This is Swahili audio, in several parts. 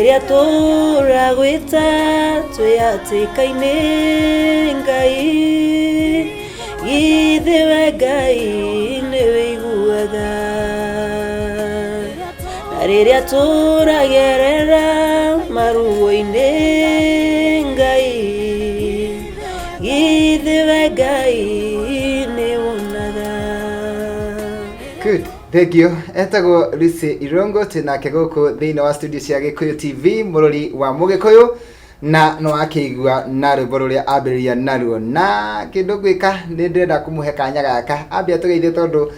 riria turagwita twiyatikaine Ngai githiwe Ngai niwe iguaga na riria turagerera maruo-ini Ngai githiwe Ngai ni wonaga. Good. Thank you. Etago Lucy Irongo tinake guku thiini wa studio cia Gikuyu TV murori wa Mugikuyu na no akigua na rwimbo ruria ambiriria naruo na kindu gwika ni ndenda kumuhe kanya gaka ambia tugeithie tondu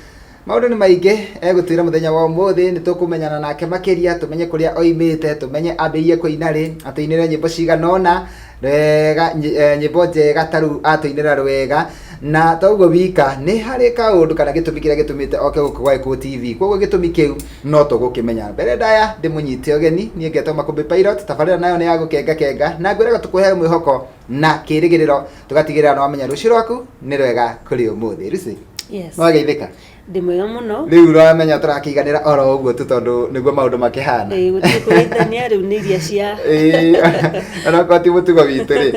maundu ni maingi egutwira muthenya wa umuthi ni tukumenyana nake makiria tumenye kuria oimite tumenye ambirie kuina ri atuinire nyimbo ciganona wega nyimbo njega taru atuinira rwega na toguo wika ni hari kaundu kana gitumi kiria gitumite oke guku gwa Gikuyu TV koguo gitumi kiu no tugukimenya mbere ndaya ndimunyite ogeni nie ngetwa Makumbi Pilot tabarira nayo ni ya gukenga kenga na ngwiraga tukuhe mwihoko na kirigiriro tugatigirira no amenya rucio rwaku ni rwega kuri umuthi Lucy. Yes. Wageithika ndi mwega muno riu uramenya turakiganira oro uguo tu tondu niguo maundu makihana gutikuithania riu ni iria cia ana kwati mutugo witu ri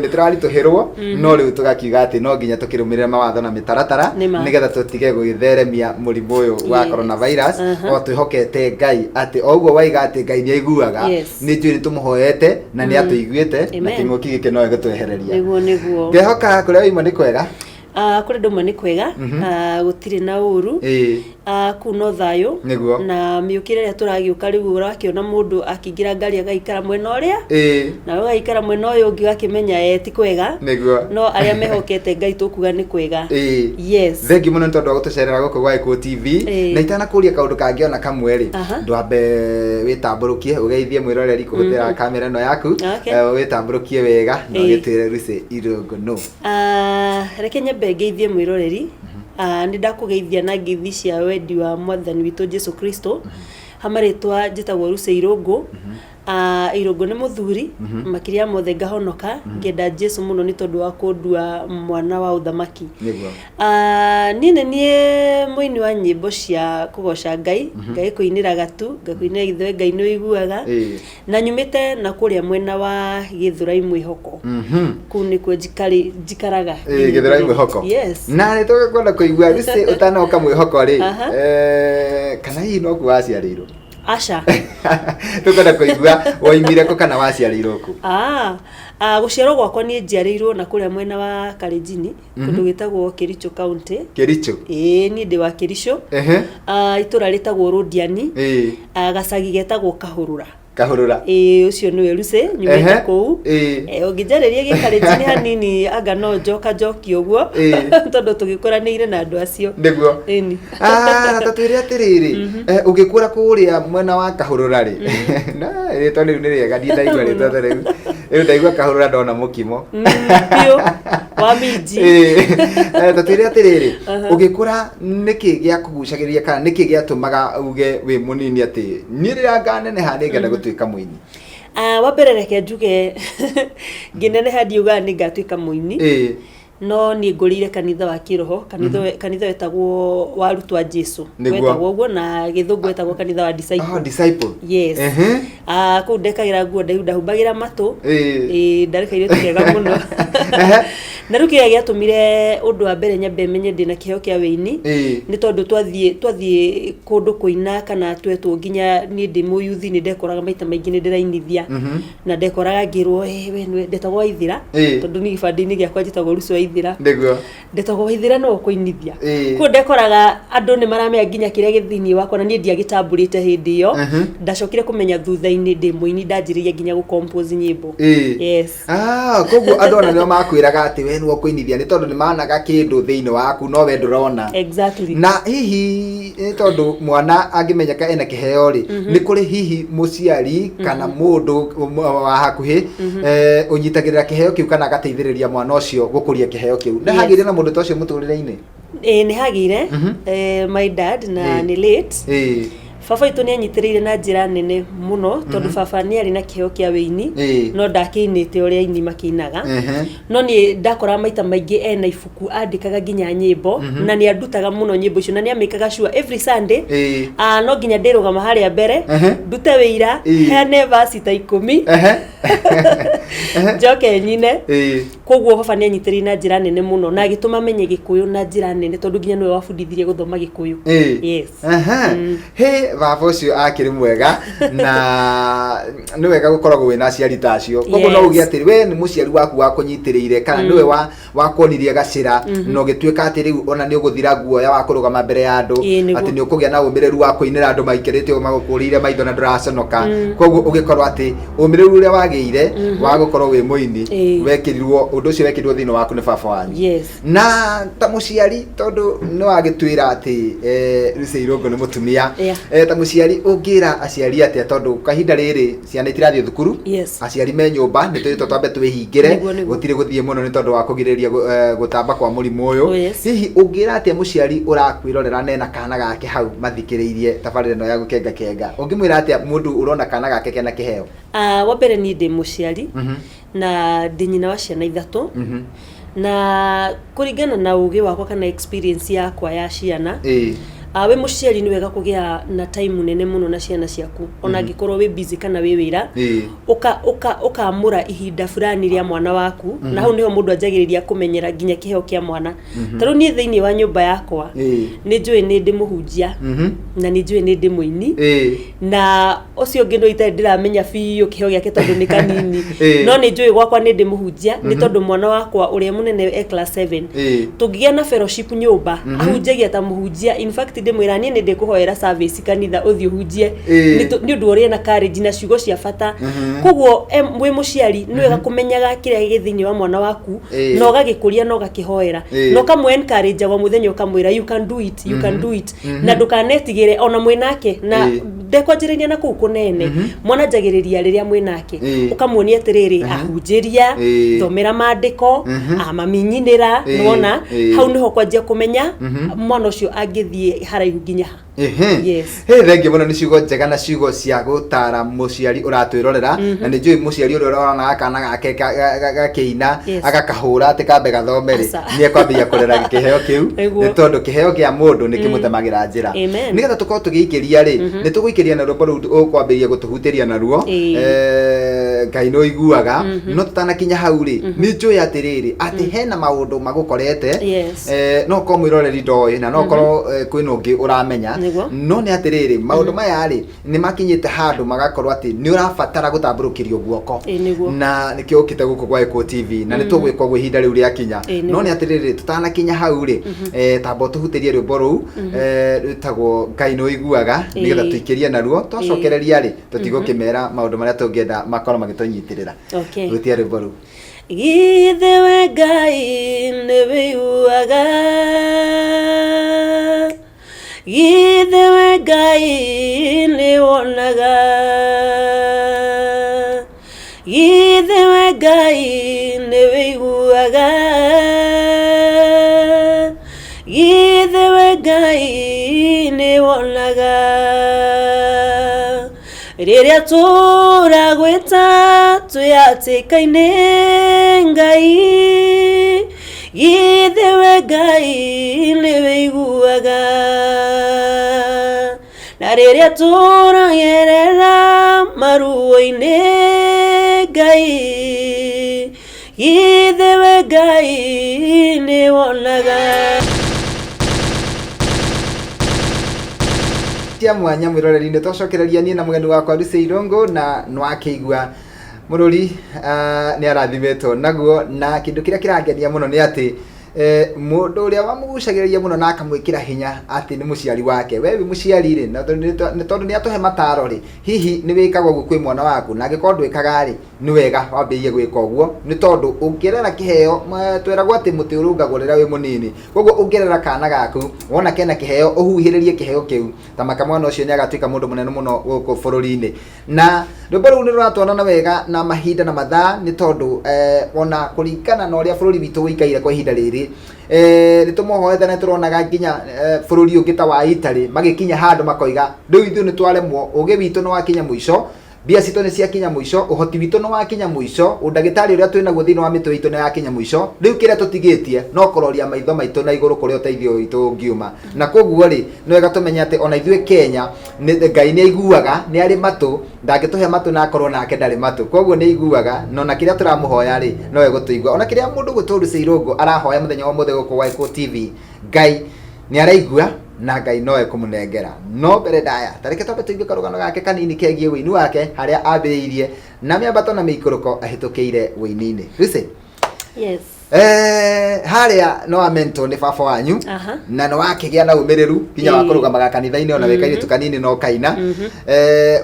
ni turarituhirwo no riu tugakiuga ati no nginya tukirumirira mawatho na mitaratara nigetha tutige gugitheremia murimu uyu wa coronavirus o twihokete Ngai ati oguo waiga ati Ngai ni aiguaga ni njui ni tumuhoete na ni atuiguite na kinguki giki no gitwehereria niguo ngehoka kuria wima ni kwega kuri nduma ni kwega gutire na uru kuno thayo na miukire ria turagiuka riu urakiona mundu akingira ngari agaikara mwena uria na agaikara mwena uyu ungi gakimenya ti kwega no aria mehokete Ngai tukuga ni kwega. Yes, thengi muno tondu gutucerera guku gwa Gikuyu TV na itana kuria kaundu kangiona kamwe ri ndwambe witamburukie ugeithie mwiroreri kuhuthira kamera no yaku witamburukie wega no gitire Lucy Irongo no rekenye begeithie mwiroreri ni ndakugeithia na ngithi cia wendi wa mwathani witu Jesu Kristo hamaritwa njitagwo Lucy Irongo. Irongo ni muthuri makiria mothe ngahonoka ngenda Jesu muno ni tondu wa kundua mwana wa uthamaki. Nine nie muini wa nyimbo cia kugoca Ngai Ngai kuinira gatu ngakuinira githwe Ngai no iguaga na nyumite na kuria mwena wa Githurai mwihoko kuni kwe jikaraga Githurai mwihoko. Yes, na ni tugakwenda kuigua Lucy utanoka mwihoko ri kana hii no kuwaciarirwo Asha tukwenda kuigua woimire ko kana waciarirwo ku guciarwo gwakwa ni njiarirwo na kuria mwena wa Kalenjini kundu gitagwo Kericho County. Kericho ni ndi wa Kericho itura ritagwo Rodiani gacagi getagwo Kahurura ucio niwe Lucy nyumite kuu ungijariria gikalenjini hanini anga no joka joki uguo tondu tugikuranire na andu acio niguo na tatwire atiriri ugikura kuria mwena wa Kahurura ri na rito ni riega ndaigua rito riu ndaigua Kahurura ndona mukimo pio wa miji tatwire atiriri ugikura niki gia kugucagiria kana niki gia tumaga uge wi munini ati ni riria nganene hanengenda gutuika muini wambere reke njuge nginene hadiuga ni ngatuika muini no ni ngurire kanitha wa kiroho kanitha wetagwo warutwa Jesu wetagwo uguo na githungu wetagwo kanitha wa disciple. Yes, ku ndekagira nguo ndahumbagira matu ndarekaire tukega muno na rukia giatumire undu wa mbere nyambe menye ndina kiheo kia weini ni tondu twathie kundu kuina kana twetwo nginya ni ndi muyuthi ni ndekoraga maita maingi ni ndirainithia na ndekoraga ngirwo we ndetagwo Waithira tondu ni gibandi-ini giakwa njitagwo Lucy Waithira ndetagwo Waithira no kuinithia ku ndekoraga andu ni maramenya nginya kiria githini wakwa na ni ndiagitamburite hindi iyo ndacokire kumenya thutha-ini ndi muini ndanjiriria nginya gu compose nyimbo. Yes, koguo andu ona nio makwiraga ati we nuo kuinithia ni tondu ni managa kindu thiini waku no we ndurona. Exactly. Na hihi tondu mwana angimenyeka ena kiheo ri ni kuri hihi muciari kana mundu wa hakuhi unyitagirira kiheo kiu kana agateithiriria mwana ucio gukuria kiheo kiu na hagire na mundu tocio muturire-ini ni hagire my dad na ni late baba itu ni anyitiriire na njira nene muno tondu baba ni ari na kiheo kia wini no ndakiinite uria ini makinaga no ni ndakora maita maingi ena ibuku andikaga nginya nyimbo na ni andutaga muno nyimbo icio na ni amekaga sure every Sunday no nginya ndirugama haria mbere ndute wira hene verse ta 10 joke nyine koguo baba ni anyitiriire na njira nene muno na agituma menye Gikuyu na njira nene tondu nginya niwe wabundithirie guthoma Gikuyu. Yes. He baba ucio akiri mwega na ni wega gukoragwo wina aciari tacio koguo no ugi atiri we ni muciari waku wa kunyitiriire kana niwe wa kuonirie gacira no gituika ati riu ona ni uguthira guoya wa kurugama mbere ya andu ati ni ukugia na umireru wa kuinira andu maikirite o magukuriire maitho na nduraconoka koguo ugikorwo ati umireru uria wagiire wa gukorwo wi muini wekirirwo undu ucio wekirirwo thino waku ni baba wanyu. Yes. Na ta muciari tondu no agitwira ati Lucy Irongo ni mutumia ta muciari ungira aciari ati tondu kahinda riri ciana itirathie thukuru aciari me nyumba ni twito twambe twihingire gutire guthie muno ni tondu wa kugiriria gutamba kwa murimu uyu hihi ungira ati muciari urakwirorera nena kana gake hau mathikiriirie tabarire no ya gukenga kenga ungimwira ati mundu urona kana gake kena kiheo wa mbere ni ndi muciari na ndi nyina wa ciana ithatu na kuringana na ugi wakwa kana experience yakwa ya ciana we muciari ni wega kugia na time nene muno na ciana ciaku ona gikorwo we busy kana we wira ukamura ihinda fulani ria mwana waku na hau niho mundu anjagiriria kumenyera ginya kiheo kia mwana taru ni thiini wa nyumba yakwa ni njui ni ndi muhunjia na ni njui ni ndi muini na ucio ngi no ite ndiramenya biu kiheo giake tondu ni kanini no ni njui gwakwa ni ndi muhunjia ni tondu mwana wakwa uria munene e class 7 tugigia na fellowship nyumba ahunjagia ta muhunjia in fact ndimwira ni ndi kuhoera service kanitha uthi uhunjie ni undu uria na courage na ciugo cia bata koguo we muciari ni wega kumenyaga kiria githini wa mwana waku no gagikuria no gakihoera no kamwe encourage wa muthenya ukamwira you can do it na ndukanetigire ona mwinake na ndekwanjiriria na kuu kunene mwana njagiriria riria mwinake ukamuonia atiriri ahunjiria thomera maandiko amaminyinira nona hau niho kwanjia kumenya mwana ucio angithie haraihu nginya Yes. Hey, thank you muno ni ciugo njega na ciugo cia gutara muciari uratwirorera na ni njui muciari uri urona akana gake gakiina agakahura ati kambe gathomeri ni ekwambia kurera gikiheo kiu ni tondu kiheo kia mundu ni kimutemagira njira nigetha tukorwo tugiikiria ri ni tuguikiria na rwimbo ru ukwambiria gutuhutiria na ruo Ngai no iguaga no tutanakinya hau ri ni njui atiriri ati hena maundu magukorete no ko mwiroreri ndoi na no korwo kwina ungi uramenya no ni atiriri maundu maya ri ni makinyite handu magakorwo ati ni urabatara gutamburukirio guoko na nikio ukite guku kwa Eko TV na ni tugwikwa gwe hinda riu ria kinya no ni atiriri tutanakinya hau ri tambo tuhutirie rwimbo ru rutagwo Ngai no iguaga nigetha tuikirie naruo twacokereria ri tutigukimera maundu maria tungienda makorwo magitunyitirira rutia rwimbo ru Githewe Ngai ni wiguaga Githewe Ngai ni wonaga Githewe Ngai ni wiguaga Githewe Ngai ni wonaga Riria turagwita tuyatikaine Ngai Githewe Ngai ni wiguaga na riria turagerera maruo-ini Ngai Githewe Ngai ni wonaga tia mwanya mwiroreri-ini twacokereria ni na mugeni wakwa Lucy Irongo na nwakeigua mururi ni arathimetwo naguo na kindu kiria kirangenia muno ni ati mundu uria wamugucagiriria muno na akamwikira hinya ati ni muciari wake we wi muciari ri na tondu ni atuhe mataro ri hihi ni wikagwo gukwi mwana waku na gikorwo ndwikaga ri ni wega wambirie gwika uguo ni tondu ungirera kiheo tweragwo ati muti urungagwo rira wi munini koguo ungirera kana gaku wona kena kiheo uhuhiririe kiheo kiu tamaka mwana ucio ni agatuika mundu munene muno guku bururi-ini na rwimbo ru ni ruratwarana wega na mahinda na mathaa ni tondu ona kuringana na uria bururi witu wikaire kwa ihinda riri atiriri nitumuhoete na turonaga nginya bururi ungita wa Italy magikinya handu makoiga riu ithu ni twaremwo ugi witu no wakinya muico bia cito ni ciakinya muico uhoti witu no wakinya muico undagitari uria twina guo thini wa mitwe itu ni yakinya muico riu kira tutigitie no kuroria maitho maitu na iguru kuria uteithio witu ngiuma na koguo ri no wega tumenya ati ona ithue Kenya ni Ngai ni aiguaga ni ari matu ndangituhe matu na akorwo nake ndari matu koguo ni aiguaga no na kiria turamuhoya ri no wega tuigua ona kiria mundu gutu Irungu arahoya muthenya wa muthe guku Waiko TV Ngai ni araigua na Ngai noe kumunengera no mbere ndaya tareke twambe tuigue karugano gake kanini kegie wini wake haria ambiriirie na miambato na miikuruko ahitukiire wini-ini Lucy. Yes. Haria no amento ni baba wanyu na no wakigia na umiriru kinya wa kurugamaga kanitha-ini ona wekaire tukanini no kaina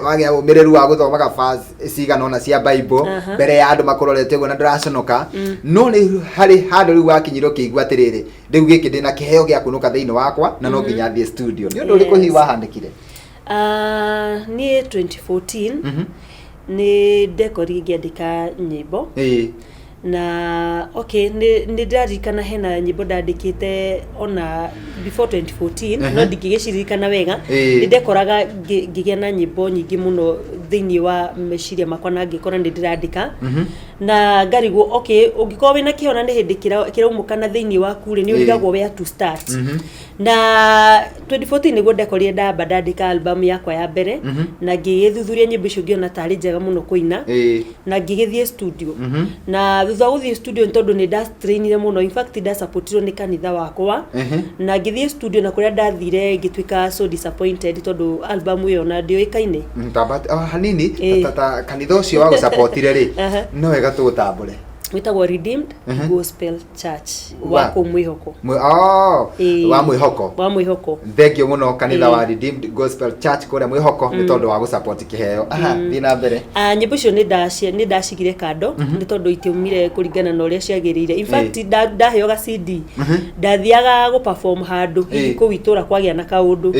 wagia umiriru wa guthomaga verse cigana ona cia Bible mbere ya andu makurorete guo na ndiraconoka no ni hari handu riu wakinyiro kiigua atiriri riu giki ndina kiheo gia kunuka thiini wakwa na no nginya thie studio ni undu uriku hi wahandikire ni 2014 ni dekori ngiandika nyimbo na okay ni ndirarikana hena nyimbo ndandikite ona before 2014 no ndingigicirikana wega ndekoraga ngigia na nyimbo nyingi muno thiini wa meciria makwa na ngikora ndirandika na ngarigwo okay ungikoo wina kiona ni hindi kiraumukana thiini wa kure ni urigagwo where to start na 2014 niguo ndekorire ndandika album yakwa ya mbere na ngigithuthuria nyimbo icio ngiona tari njega muno kuina na ngigithie studio na thutha guthie studio ntondu ni ndastrainire muno in fact ndasupportirwo ni kanitha wakwa na ngithie studio na kuria ndathire ngitwika so disappointed tondu album iyo na ndio ikaine hanini tata kanitha ucio wa gusupportire ri no wega tutambure witagwo Redeemed Gospel Church wa kumwihoko wa mwihoko thengio muno kanitha wa Redeemed Gospel Church kuria mwihoko ni tondu wa gusupport kiheo thina mbere nyimbo icio ni ndacigire kando ni tondu itiumire kuringana na uria ciagirire in fact ndaheo ga CD ndathiaga gu perform handu ku witura kwagia na kaundu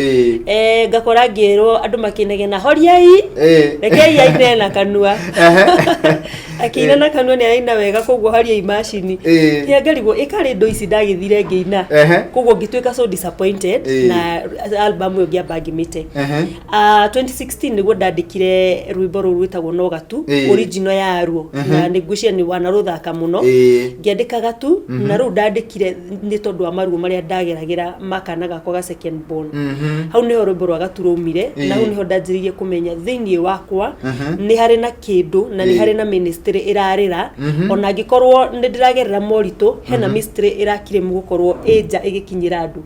ngakora ngiro andu makinegena horiai rekei aine na kanua akina na kanua ni aina wega koguo haria imashini ya ngarigwo ikari ndo ici ndagithire ngiina koguo ngitwika so disappointed na album yo ngiamba ngimite 2016 niguo ndandikire rwimbo ruru rwitagwo no gatu original ya ruo na nigucia ni wana ruthaka muno ngiandikaga tu na ru ndandikire ni tondu wa maruo maria ndageragira makanaga kwa second born hau niho rwimbo rwa gatu rumire na hau niho ndanjiririe kumenya thiini wakwa ni hari na kindu na ni hari na ministry irarira ona gikorwo ndiragerera morito hena ministry irakire mu gukorwo eja igikinyira andu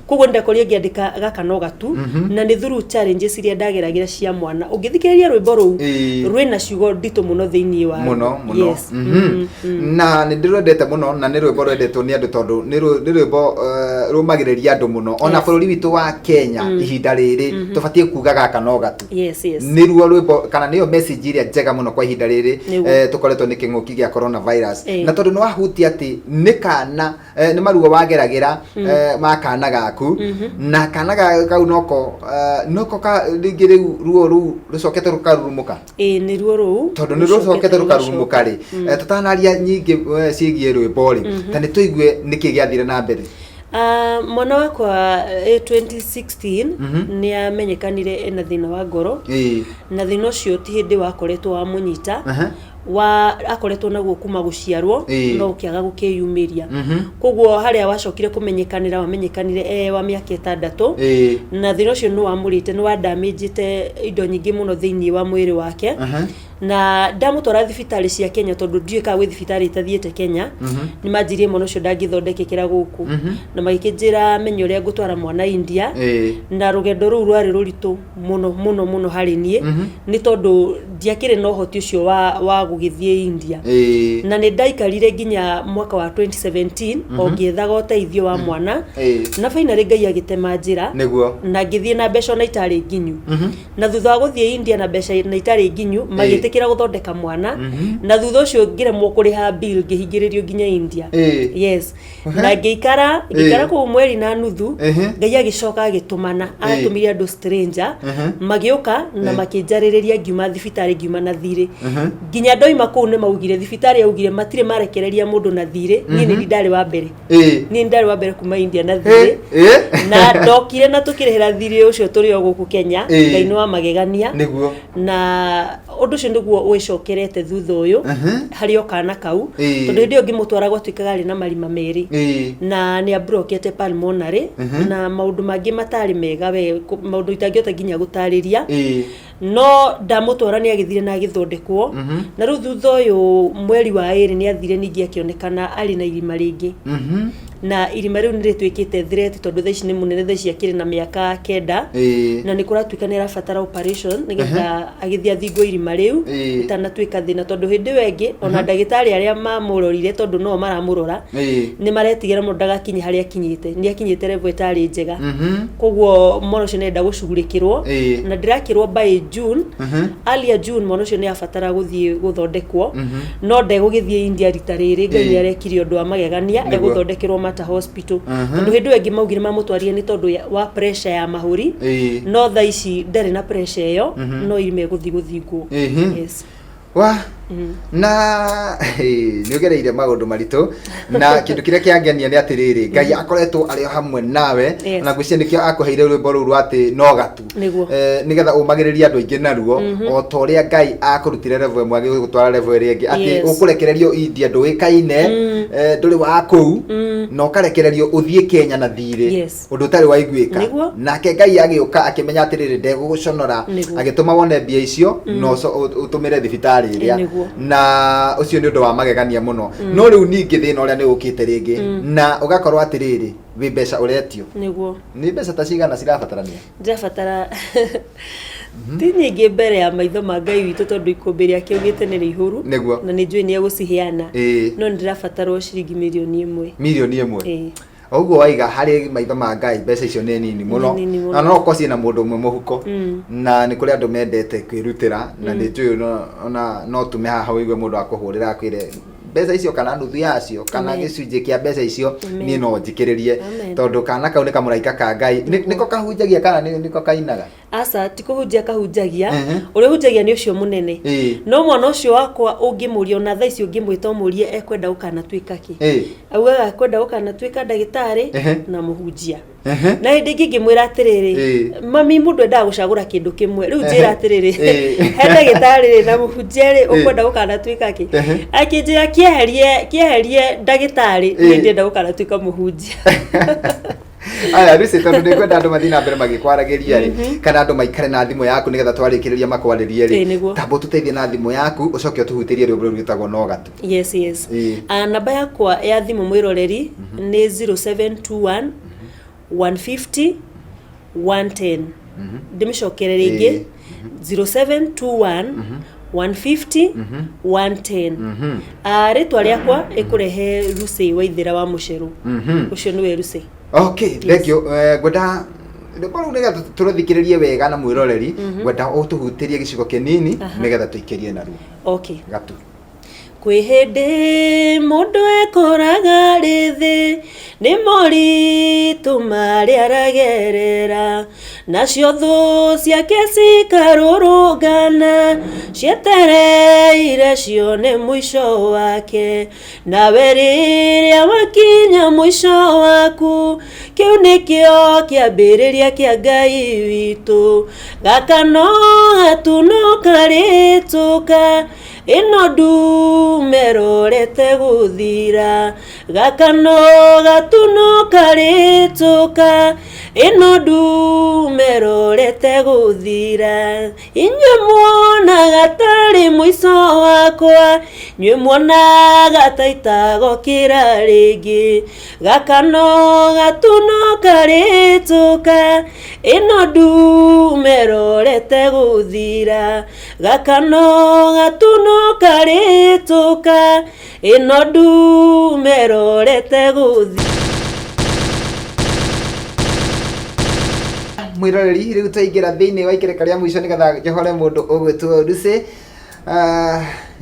koguo ndakoria ngiandika gaka no gatu na ni through challenges iria ndageragira cia mwana ungithikiriria rwimbo ruu rwina ciugo ndito muno thiini wa muno yes na ni ndirwendete muno na ni rwimbo rwendetwo ni andu tondu ni rwimbo rumagiriria andu muno ona bururi witu wa Kenya ihinda riri tubatie kuga gaka no gatu ni ruo rwimbo kana niyo message iria njega muno kwa ihinda riri tukoretwo ni kinguki gia coronavirus na tondu no ahuti ati ni kana ni maruo wageragira makana gaku na kana kau noko ka rigire ruo ru rucokete rukarurumuka ni ruo ru tondu ni rucokete rukarurumuka ri tutanaria nyingi ciigie rwimbo ri tani tuigue niki giathire na mbere mwana wakwa 2016 ni amenyekanire ena thina wa ngoro na thina ucio ti hindi wakoretwo wa munyita wa akoretwo naguo kuma guciarwo no kiaga gukiyumiria koguo haria wacokire kumenyekanira wamenyekanire wa miaka 6 na thina ucio no amurite no damage indo nyingi muno thiini wa mwiri wake na ndamutwara thibitari cia Kenya tondu ndieka gwi thibitari tathiete Kenya ni manjirie muno cio ndangithondekekera guku na magikinjira menyo ria ngutwara mwana India na rugendo ruu rwari ruritu muno hari nie ni tondu ndiakire no hoti ucio wa gugithie India na ni ndaikarire nginya mwaka wa 2017 ongiethaga uteithio wa mwana na finally Ngai agitema njira na ngithie na mbeca na itari nginyu na thutha wa guthie India na mbeca na itari nginyu magitikira guthondeka mwana na thutha ucio ngiremwo kuriha bill ngihingiririo nginya India yes na ngikara ku mweri na nuthu Ngai agicoka agitumana atumiria andu stranger magiuka na makinjaririria ngiuma thibitari ngiuma na thiri nginya ndoima kuu ne maugire thibitari yaugire matire marekereria mundu na thire ni ndari wa mbere ni ndari wa mbere kuma India na thire na ndokire na tukirehera thire ucio turi o guku Kenya ngaino wa magegania niguo na undu ucio niguo wicokerete thutha uyu hari okana kau tondu ndio ngimutwara gwatuikaga ri na marima meri na ni abrokete pulmonary na maundu mangi matari mega we maundu itangiota nginya gutariria no ndamutwara ni agithire na agithondekwo na ru thutha uyu mweri wa eri ni athire ningi akionekana ari na irima ringi na irima riu niritwikite threat tondu thaici ni munene thaici akiri na miaka 9 na ni kuratuika ni rafatara operation nigetha agithia thingo irima riu itanatuika thina tondu hindi wengi ona ndagitari aria mamurorire tondu no maramurora ni maretigera mundu ndagakinye haria akinyite ni akinyite level itari njega koguo mono cio nenda gucugurikirwo na ndirakirwo by June early June mono cio ni afatara guthie guthondekwo no ndegugithie India rita riri ngai arekire undu wa magegania eguthondekirwo Mata Hospital tondu hindi wengi maugire mamutwarie ni tondu wa pressure ya mahuri no thaici ndari na pressure iyo no irime guthigwo yes wa na ni ugereire maundu maritu na kindu kiria kiangenia ni atiriri ngai akoretwo ari hamwe nawe na ngwiciria nikio akuheire rwimbo ruru ati no gatu nigetha umagiriria andu aingi naruo o to ria ngai akurutire level imwe agigutwara level iri ingi ati ukurekererio India nduikaine nduri wa kuu no karekererio uthie Kenya na thire undu utari wa iguika nake ngai agiuka akimenya atiriri ndeguguconora agituma wone mbia icio no utumire thibitari iria na ucio ni undu wa magegania muno no riu ningi thina uria ni ukite ringi na ugakorwo atiriri wi mbeca uretio niguo ni mbeca ta cigana cirabatarania ndirabatara ti nyingi mbere ya maitho ma Ngai witu tondu ikumbi ria kiugite ni rihuru na ni njui ni eguciheana no ndirabatarwo ciringi milioni 1 oguo waiga hari maitho ma Ngai mbeca icio ni nini muno na no kosi na mundu umwe muhuko na ni kuri andu mendete kwirutira na ni njui no tume haha wigue mundu akuhurira akwire mbeca icio kana nuthu yacio kana gicunje kia mbeca icio ni no njikiririe tondu kana kau ni kamuraika ka Ngai niko kahunjagia kana niko kainaga asa tikuhunjia kahunjagia uri hunjagia ni ucio munene no mwana ucio wakwa ungimuria na thaici ungimwita umurie ekwenda ukana twika ki auga ekwenda ukana twika ndagitari na muhunjia na hindi ngingimwira atiriri mami mundu enda gucagura kindu kimwe riu njira atiriri he ndagitari na muhunjia ri ukwenda ukana twika ki akinjira kieherie ndagitari ni ndenda ukana twika muhunjia aya risi tondu ni kwenda andu mathina mbere magikwaragiria ri kana andu maikare na thimu yaku nigetha twarikiriria makwaririe ri tambo tuteithie na thimu yaku ucoke utuhutirie rwimbo rwitagwo no gatu yes namba yakwa ya thimu mwiroreri ni 0721 150 110 ndimicokerera ringi 0721 150 110 ritwa riakwa ikurehe Lucy Waithira wa Muceru ucio niwe Lucy okay thank you ngoda ndoparo nega turathikiririe wega na mwiroreri ngoda utuhutirie gicigo kinini nigetha tuikerie naru okay gatu kwihindi mundu ekoraga rithi ni moritu maria aragerera nacio thu ciake cikarurungana cietereire cione mwisho wake nawe riria wakinya mwisho waku kiu nikio kiambiriria kia Ngai witu gaka no gatuno karituka ino merorete guthira gaka no gatuno karituka ino merorete guthira inywe muona gatari mwiso wakwa nywe muona gataita gokira ringi gaka no gatuno karituka ino merorete guthira gaka no gatuno karituka ino merorete guthi mwiroreri riu twaingira thiini wa ikereka ria mwisho nigetha johore mundu ugwitwo Lucy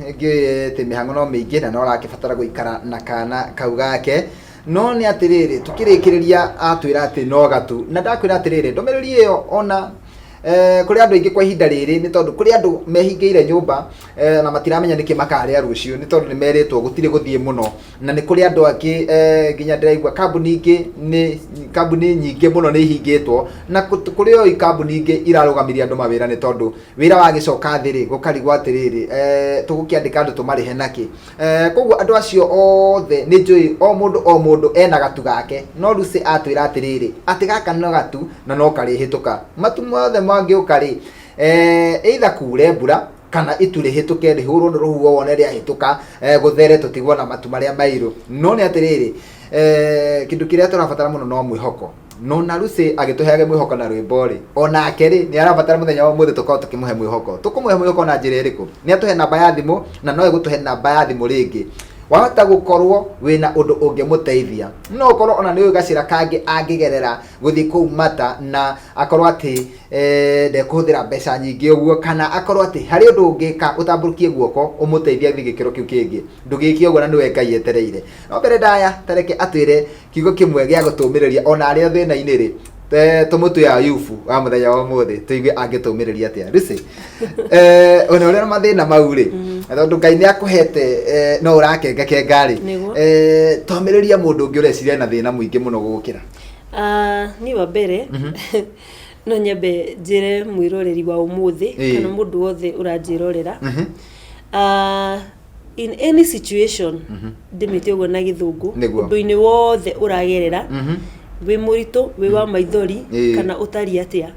ngi ti mihango no mingi na no rakibatara guikara na kana kau gake no ni atiriri tukirikiriria atwira ati no gatu na ndakwira atiriri ndomereri iyo ona kuri andu ingi kwa ihinda riri ni tondu kuri andu mehingeire nyumba na matiramenya niki makaria rucio ni tondu ni meritwo gutire guthie muno na ni kuri andu angi nginya ndiraigua kambuni nyingi muno ni hingitwo na kuri o kambuni ingi irarugamiria andu mawira ni tondu wira wa gicoka thiri gukarigwo atiriri tugukiandika andu tumarihe naki koguo andu acio othe ni njui o mundu ena gatu gake no Lucy atwira atiriri ati gaka no gatu na no karihituka matu mothe mangi ukari either kure mbura kana itule hituke rihurwo no ruhuo wone ria hituka guthere tutigwo na matu maria mairu no ni atiriri kindu kiria turabatara muno no mwihoko no na Lucy agituheage mwihoko na rwimbo ri ona akeri ni arabatara muthenya wa muthe tukao tukimuhe mwihoko tukumuhe mwihoko na njira iriku ni atuhe namba ya thimu na no egutuhe namba ya thimu ringi wahota gukorwo wina undu ungimuteithia no ukorwo ona ni ugacira kangi angigerera guthi ku mata na akorwo ati ndekuhuthira mbeca nyingi uguo kana akorwo ati hari undu ungika utamburukie guoko umuteithia thigikiro kiu kingi ndugikie uguo na niwe Ngai etereire no mbere ndaya tareke atwire kiugo kimwe gia gutumiriria ona aria thina iniri tumutu ya yufu wa muthenya wa muthe tuigue angituumiriria atia Lucy ona uri na mathina mauri tondu Ngai ni akuhete no urakenga ngari tumiriria mundu ungi ureciria na thina muingi muno gukira ni wa mbere no nyambe njire mwiroreri wa umuthi kana mundu wothe uranjirorera in any situation ndimite uguo na githungu undu-ini wothe uragerera we murito we wa maithori kana utari atia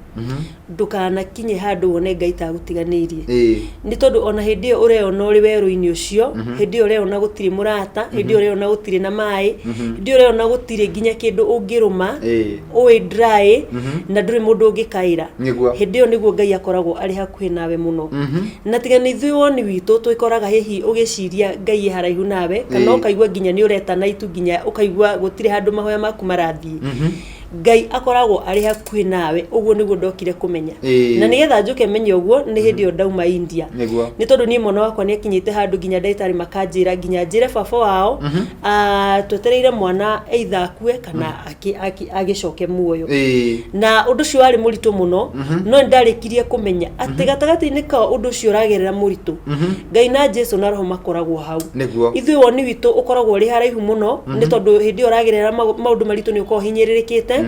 ndukana kinye handu wone Ngai ta gutiganirie ni tondu ona hindi iyo ureona uri weru-ini ucio hindi iyo ureona gutiri murata hindi iyo ureona gutiri na mai hindi iyo ureona gutiri nginya kindu ungiruma we dry na nduri mundu ungikaira hindi iyo niguo Ngai akoragwo ari hakuhi nawe muno na tiga ni ithui woni witu twikoraga hihi ugiciria Ngai haraihu nawe kana ukaigua nginya ni ureta na itu nginya ukaigua gutiri handu mahoya maku marathii Ngai akoragwo ari hakuhi nawe uguo niguo ndokire kumenya na nigetha njuke menye uguo ni hindi yo ndauma India ni tondu ni mwana wakwa ni akinyite handu nginya ndaitari makanjira nginya njire baba wao twetereire mwana either akue kana agicoke muoyo na undu cio wari muritu muno no ndarikirie kumenya ati gatagati-ini ka undu cio uragerera muritu Ngai na Jesu na roho makoragwo hau ithui woni witu ukoragwo ri haraihu muno ni tondu hindi uragerera maundu maritu ni uko hinyiririkite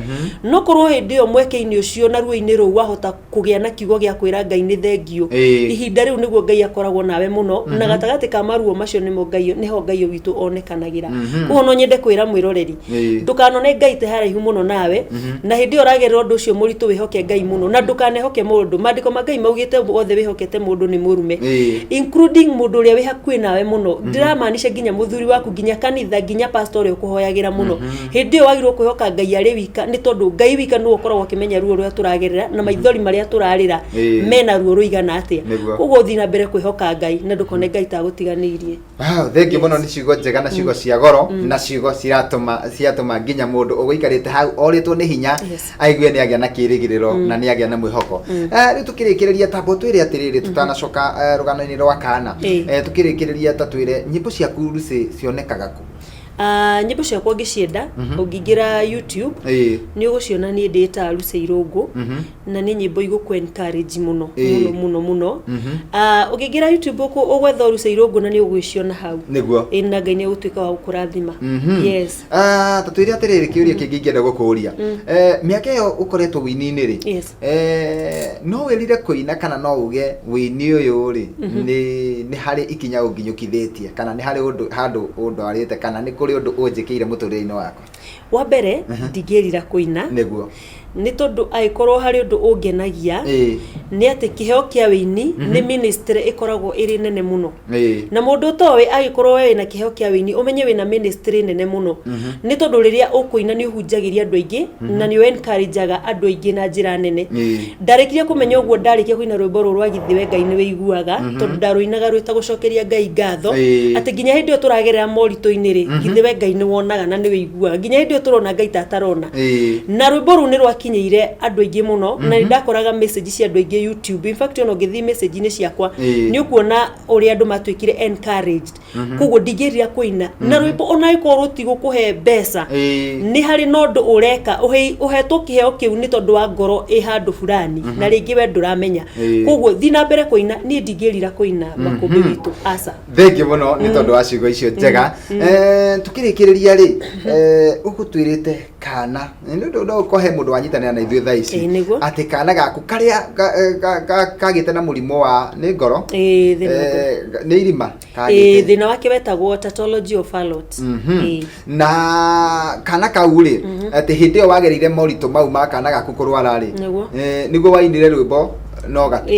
no korwo hindi yo mweke-ini ucio na ruo-ini ru wahota kugia na kiugo gia kwira Ngai ni thengio ihinda riu niguo Ngai akoragwo nawe muno na gatagati ka maruo macio nimo Ngai niho Ngai witu onekanagira kuo no nyende kwira mwiroreri ndukanone Ngai te haraihu muno nawe na hindi uragerera undu ucio muritu wihoke Ngai muno na ndukanehoke mundu mandiko ma Ngai maugite othe wihokete mundu ni murume including mundu uria wi hakuhi nawe muno ndiramaanisha nginya muthuri waku nginya kanitha nginya pastor uria ukuhoyagira muno hindi yo wagirwo kwihoka Ngai ari wika ni tondu Ngai wika no ukoragwo akimenya ruo ruria turagerera na maithori maria turarira mena ruo ruigana atia uguo thina mbere kwihoka Ngai na ndukone Ngai ta gutiganirie thengi muno ni ciugo njega na ciugo cia goro na ciugo ciatuma nginya mundu uguikarite hau oritwo ni hinya aigue ni agia na kirigiriro na ni agia na mwihoko riu tukirikiriria tambo twire atiriri tutanacoka rugano-ini rwa kana tukirikiriria tatwire nyimbo ciaku Lucy cionekaga ku nyimbo ciakwa ngicienda ungingira YouTube ni uguciona ni ndita Lucy Irungu na ni nyimbo igukwa encourage muno muno ungingira YouTube ugwetha Lucy Irungu na ni ugwiciona hau niguo na Ngai ni utuika wa gukurathima yes tatwire atiriri kiuria kingi ngienda gukuria miaka iyo ukoretwo wini-ini ri no wirire kuina kana no uge wini uyu ri ni hari ikinya unginyukithitie kana ni hari handu arite kana ni kuri undu unjikire muturire-ini wakwa wa mbere ndingirira kuina niguo ni tondu aikorwo hari undu ungenagia ni ati kiheo kia wini ni ministry ikoragwo iri nene muno na mundu towe agikorwo we na kiheo kia wini umenye we na ministry nene muno ni tondu riria ukuina ni uhunjagiria andu aingi na ni encourageaga andu aingi na njira nene ndarikirie kumenya uguo ndarikia kuina rwimbo ruru rwa githiwe Ngai ni wiguaga tondu ndaruinaga rwita gucokeria Ngai ngatho ati nginya hindi yo turagerera morito-ini ri githiwe Ngai ni wonaga na ni wiguaga nginya hindi yo turona Ngai ta tarona na rwimbo ru ni rwa kinyeire andu aingi muno na ndakoraga message cia andu aingi YouTube in fact ono ngithi message-ini ciakwa ni ukuona uri andu matwikire encouraged koguo ndingĩrira kũina na rwĩmbo ona ikorwo tigũkũhe mbeca nĩ harĩ no ndũ ũreka ũhetwo kĩheo kĩu nĩ tondũ wa ngoro ĩ handũ fulani na rĩngĩ we ndũramenya koguo thiĩ na mbere kũina niĩ ndingĩrira kũina makũmbĩ witũ aca thengi mũno nĩ tondũ wa ciugo icio njega tukĩrĩkĩrĩria rĩ ũgũtwĩrĩte kana no ũkohe mũndũ wanyitanĩra na ithuĩ thaa ici atĩ kana gaku karĩa kagĩte na mũrimũ wa nĩ ngoro nĩ irima thĩna wake wetagwo tautology of Fallot na kana kau rĩ atĩ hĩndĩ ĩyo wagereire moritũ mau ma kana gaku kũrwara rĩ nĩguo wainire rwĩmbo no gatu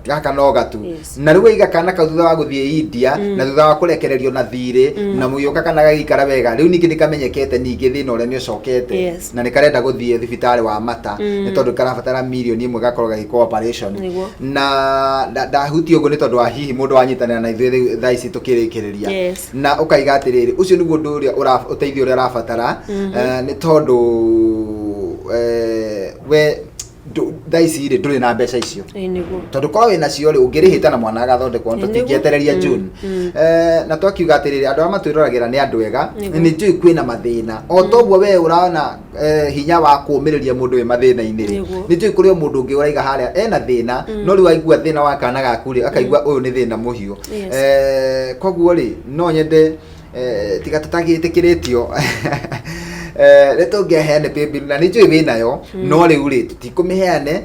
gaka no gatu na rĩu iga kana kau thutha wa gũthiĩ India na thutha wa kũrekererio na thirĩ na mũgĩũka kana gagĩikara wega rĩu ningĩ nĩkamenyekete ningĩ thĩna ũrĩa nĩũcokete na nĩkarenda gũthiĩ thibitarĩ wa mata nĩ tondũ karabatara mirioni 1 gakorwo gagĩkwo operation na ndahuti ũguo nĩ tondũ wa hihi mũndũ wanyitanĩra na ithuĩ thaa ici tũkĩrĩkĩrĩria na ũkaiga atĩrĩrĩ ũcio nĩguo ũndũ ũrĩa ũteithio ũrĩa ũrabatara nĩ tondũ we thaa ici rĩ ndũrĩ na mbeca icio tondũ korwo wĩna cio rĩ ũngĩrĩhĩta na mwana agathondekwo tũtingĩetereria June na twakiuga atĩrĩrĩ andũ arĩa matwĩroragĩra nĩ andũ ega nĩ njũĩ kwĩna mathĩna o toguo we ũraona hinya wa kũũmĩrĩria mũndũ wĩ mathĩna-inĩ rĩ nĩ njũĩ kũrĩ o mũndũ ũngĩ ũraiga harĩa ena thĩna no rĩu aigua thĩna wa kana gaku rĩ akaigua ũyũ nĩ thĩna mũhiũ koguo rĩ no nyende tiga tũtagĩtĩkĩrĩtio retũngĩaheane paybill na nĩ njũĩ wĩnayo no rĩu rĩ tũtikũmĩheane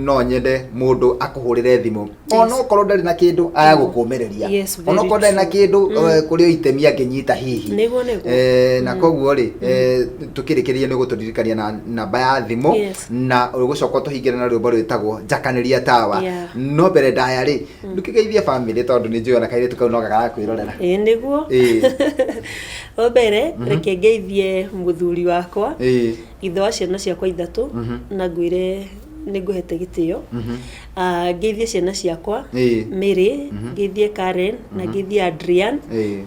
no nyende mũndũ akũhũrĩre thimũ ona okorwo ndarĩ na kĩndũ aya gũkũũmĩrĩria ona okorwo ndarĩ na kĩndũ kũrĩ o itemi angĩnyita hihi na koguo rĩ tũkĩrĩkĩrĩria nĩ gũtũririkania na namba ya thimũ na ũgũcoka tũhingĩre na rwĩmbo rwĩtagwo njakanĩria tawa no mbere ndaya rĩ ndũkĩgeithie family tondũ nĩ njũĩ ona kairĩtu kau no gagakwĩrorera nĩguo o mbere reke ngeithie mũthuri wakwa ithe wa ciana ciakwa ithatũ na ngwĩre nĩngũhete gĩtĩo ngeithie ciana ciakwa Mary ngeithie Karen na ngeithie Adrian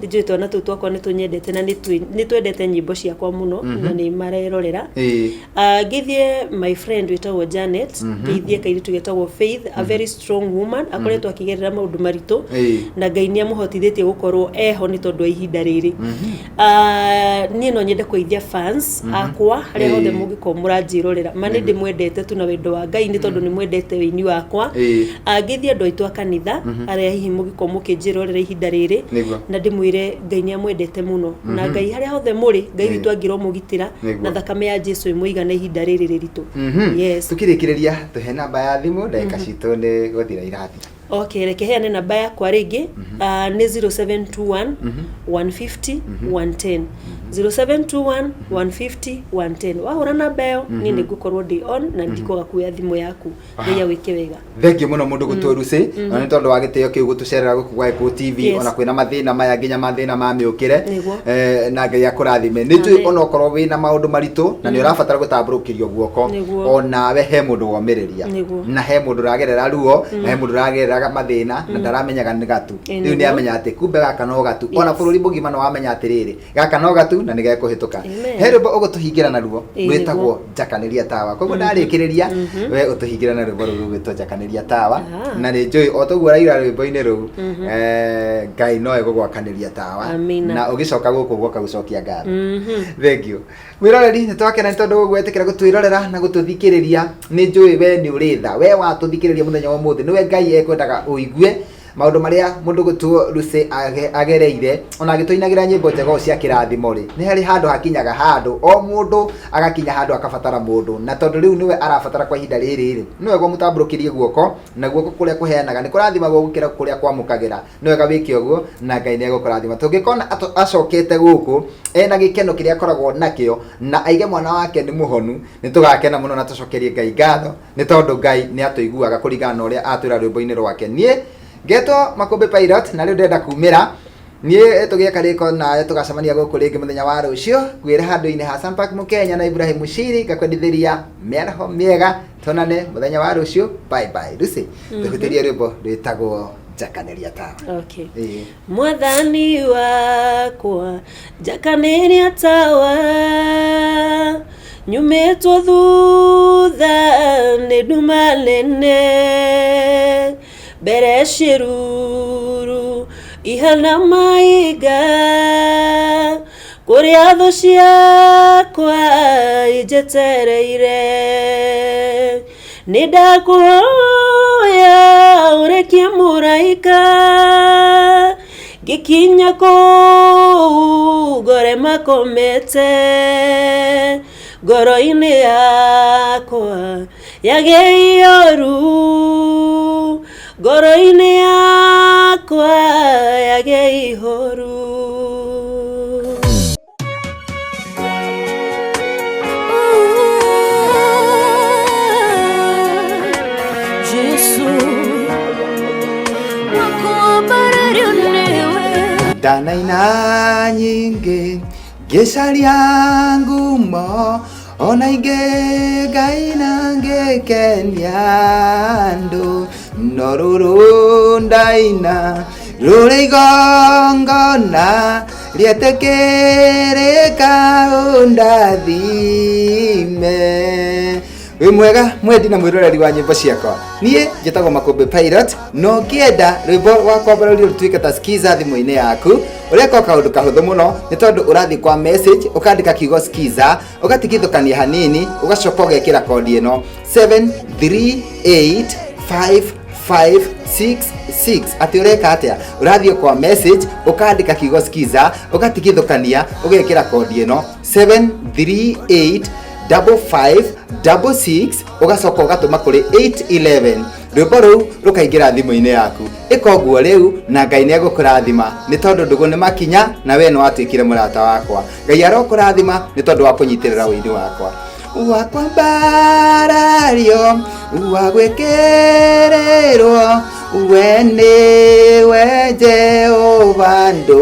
nĩnjũĩ twana tũu twakwa nĩtũnyendete na nĩtwendete nyĩmbo ciakwa mũno na nĩ marerorera ngeithie my friend wĩtagwo Janet ngeithie kairĩtu getagwo Faith a very strong woman akoretwo akĩgerera maũndũ maritũ na Ngai nĩamũhotithĩtie gũkorwo eho nĩ tondũ wa ihinda rĩrĩ niĩ no nyende kũithia fans akwa arĩa othe mũngĩkorwo mũranjĩrorera ma nĩ ndĩmwendete tu na wendo wa Ngai nĩ tondũ nĩ mwendete wĩini wakwa ngeithie andũ aitũ a kanitha arĩa hihi mũngĩkorwo mũkĩnjĩrorera ihinda rĩrĩ na ndĩmwĩre Ngai nĩamwendete mũno na Ngai harĩa hothe mũrĩ Ngai witũ angĩromũgitĩra na thakame ya Jesũ ĩmũigana ihinda rĩrĩ rĩritũ tũkĩrĩkĩrĩria tũhe namba ya thimũ ndagĩka citũ nĩ gũthira irathi reke heane namba yakwa rĩngĩ nĩ 0721 150 110 0721 150 110 wahũra namba ĩyo niĩ nĩngũkorwo ndĩ on na ndikwaga kuoya thimũ yaku Ngai awĩke wega thengiũ mũno mũndũ gũtũrucĩ na nĩ tondũ wa gĩtĩo kĩu gũtũcerera gũkũ gwa Echo TV ona kwĩna mathĩna maya nginya mathĩna ma mĩũkĩre na Ngai akũrathime nĩ njũĩ ona okorwo wĩna maũndũ maritũ na nĩ ũrabatara gũtambũrũkĩrio guoko onawe he mũndũ womĩrĩria na he mũndũ ũragerera ruo na he mũndũ ũragerera mathĩna na ndaramenyaga nĩ gatu rĩu nĩ amenya atĩ kumbe gaka no gatu ona bũrũri mũgima no wamenya atĩrĩrĩ gaka no gatu na nĩ gekũhĩtũka he rwĩmbo ũgũtũhingĩra naruo rwĩtagwo njakanĩria tawa koguo ndarĩkĩrĩria we ũtũhingĩra na rwĩmbo rũu rwĩtwo njakanĩria tawa na nĩ njũĩ o toguo ũraira rwĩmbo-inĩ rũu Ngai no egũgwakanĩria tawa na ũgĩcoka gũkũ guoka gũcokia ngatho thengiũ mwĩroreri nĩ twakena nĩ tondũ gwetĩkĩra gũtwĩrorera na gũtũthikĩrĩria nĩ njũĩ we nĩ ũrĩ tha we watũthikĩrĩria mũthenya wa ũmũthĩ nĩwe Ngai ekwendaga ũigue maũndũ marĩa mũndũ gũtuo Lucy agereire ona agĩtũinagĩra nyĩmbo njega cia kĩrathimo rĩ nĩ harĩ handũ hakinyaga handũ o mũndũ agakinya handũ akabatara mũndũ na tondũ rĩu nĩwe arabatara kwa ihinda rĩrĩ rĩ nĩ wega mũtambũrũkĩrie guoko na guoko kũrĩa kũheanaga nĩ kũrathimagwo gũkĩra kũrĩa kwamũkagĩra nĩ wega wĩke ũguo na Ngai nĩ egũkũrathima tũngĩkona acokete gũkũ ena gĩkeno kĩrĩa akoragwo nakĩo na aige mwana wake nĩ mũhonu nĩ tũgakena mũno na tũcokerie Ngai ngatho nĩ tondũ Ngai nĩ atũiguaga kũringana na ũrĩa atwĩra rwĩmbo-inĩ rwake niĩ Ngetwo Makũmbĩ Pilot na rĩu ndenda kumĩra niĩ tũgĩeka rĩko nawe tũgacemania gũkũ rĩngĩ mũthenya wa rũciũ kwĩra handũ-inĩ ha Sam Park Mũkenya na Ibrahim Mushiri ngakwendithĩria mĩaraho mĩega tonane mũthenya wa rũciũ bye bye Lucy tũhutĩrie rwĩmbo rwĩtagwo njakanĩria tawa Mwathani wakwa njakanĩria tawa nyumĩtwo thutha nĩ nduma nene mbere ciruru ihana maiga kuria tho ciakwa ijetereire nidakuhoya urekie muraika gikinya ko gore makomete goro-ini yakwa yageiyoru goro-ini yakwa yageihoru Danaina nyingi gesaria ngumo ona inge gaina ngekeniando noruru ndaina rureigongona rietekereka undathime we mwega mwendi na mwiroreri wa nyimbo ciakwa nie njitagwo Makũmbĩ Pilot no ngienda rwimbo wakwa barori rutwike ta skiza thimu-ini yaku uria ko kaundu kahuthu muno ni tondu urathi kwa message ukandika kiugo skiza ugatigithukania hanini ugacoka ugekira kodi ino 738556 ati ureka atia urathi kwa message ukandika kiugo skiza ugatigithukania ugekira kodi ino 7385566 ugacoka ugatuma kuri 811 rwimbo ruu rukaingira thimu-ini yaku ikoguo riu na Ngai ni agukurathima ni tondu ndugu ni makinya na we no watwikire murata wakwa Ngai arokurathima ni tondu wa kunyitirira wini wakwa wakwambarario wagwekererwo we ni we Jehova ndo